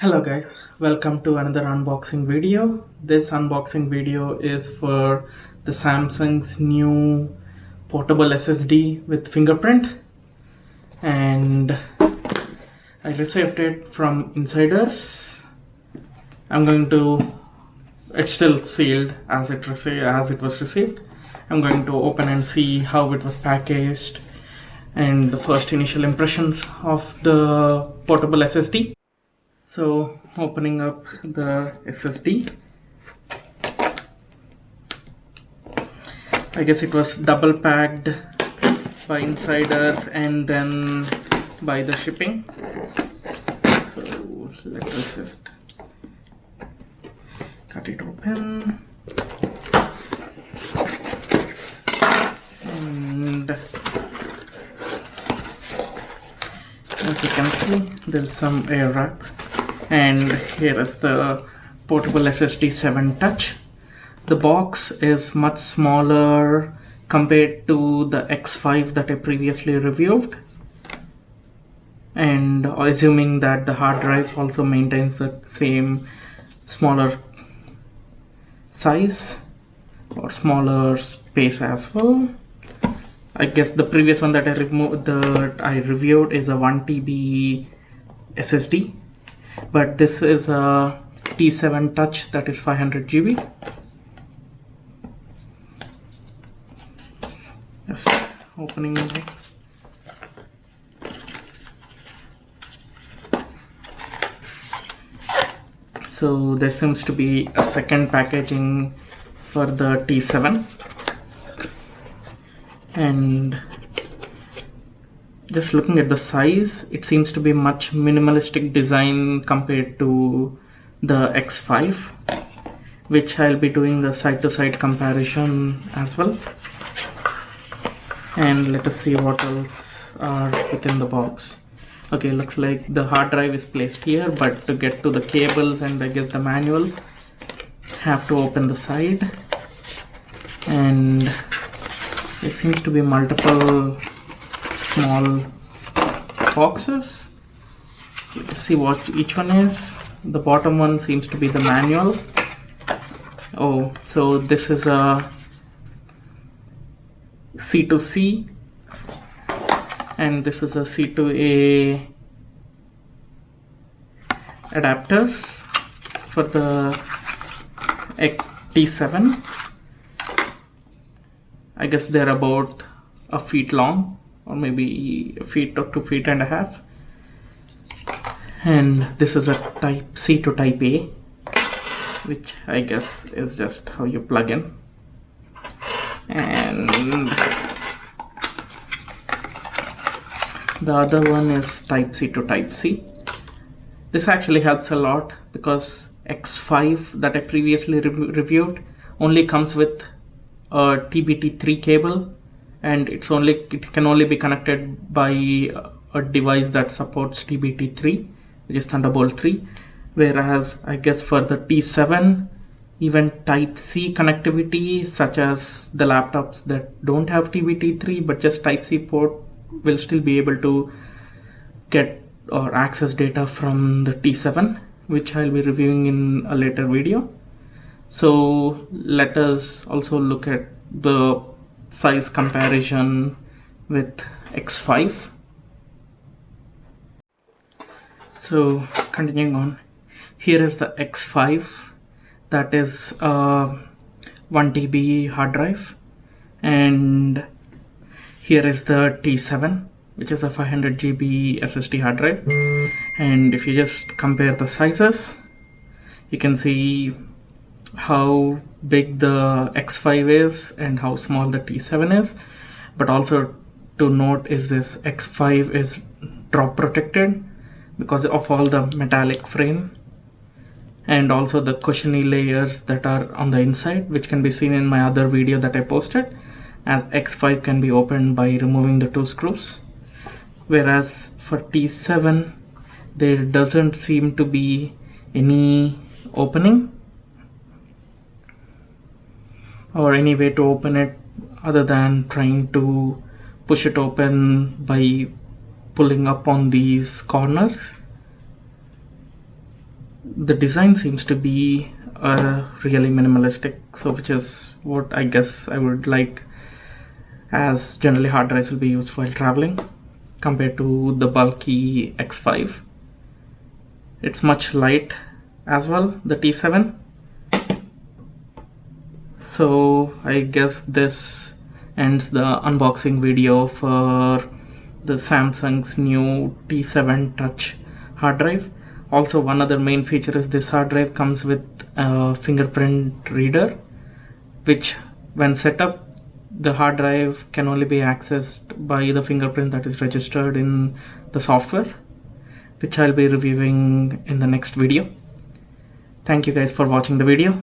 Hello guys, welcome to another unboxing video. This unboxing video is for the Samsung's new portable SSD with fingerprint, and I received it from insiders. It's still sealed as it was received. I'm going to open and see how it was packaged and the first initial impressions of the portable SSD. So, opening up the SSD, I guess it was double packed by insiders and then by the shipping. So let us just cut it open, and as you can see, there's some air wrap. And here is the portable SSD T7 Touch. The box is much smaller compared to the X5 that I previously reviewed, and assuming that the hard drive also maintains the same smaller size or smaller space as well. I guess the previous one that I reviewed is a 1 TB SSD. But this is a T7 Touch that is 500 GB. Just opening it. So there seems to be a second packaging for the T7, and just looking at the size, it seems to be much minimalistic design compared to the X5, which I'll be doing the side-to-side comparison as well. And let us see what else are within the box. Okay, looks like the hard drive is placed here, but to get to the cables and I guess the manuals, have to open the side. And there seems to be multiple small boxes. Let's see what each one is. The bottom one seems to be the manual. Oh, so this is a C to C, and this is a C to A adapters for the T7. I guess they're about a feet long, or maybe a feet or 2 feet and a half. And this is a type C to type A, which I guess is just how you plug in. And the other one is type C to type C. This actually helps a lot because X5 that I previously reviewed only comes with a TBT3 cable, and it can only be connected by a device that supports TBT3, which is Thunderbolt 3, whereas I guess for the T7, even type C connectivity, such as the laptops that don't have TBT3 but just type C port, will still be able to get or access data from the T7, which I'll be reviewing in a later video. So let us also look at the size comparison with X5. So continuing on, here is the X5, that is a 1 TB hard drive, and here is the T7, which is a 500 GB SSD hard drive. And if you just compare the sizes, you can see how big the X5 is and how small the T7 is. But also to note is this X5 is drop protected because of all the metallic frame and also the cushiony layers that are on the inside, which can be seen in my other video that I posted, as X5 can be opened by removing the 2 screws, whereas for T7 there doesn't seem to be any opening or any way to open it other than trying to push it open by pulling up on these corners. The design seems to be really minimalistic, so which is what I guess I would like, as generally hard drives will be used while traveling compared to the bulky X5. It's much light as well, the T7. So I guess this ends the unboxing video for the Samsung's new T7 Touch hard drive. Also, one other main feature is this hard drive comes with a fingerprint reader, which when set up, the hard drive can only be accessed by the fingerprint that is registered in the software, which I'll be reviewing in the next video. Thank you guys for watching the video.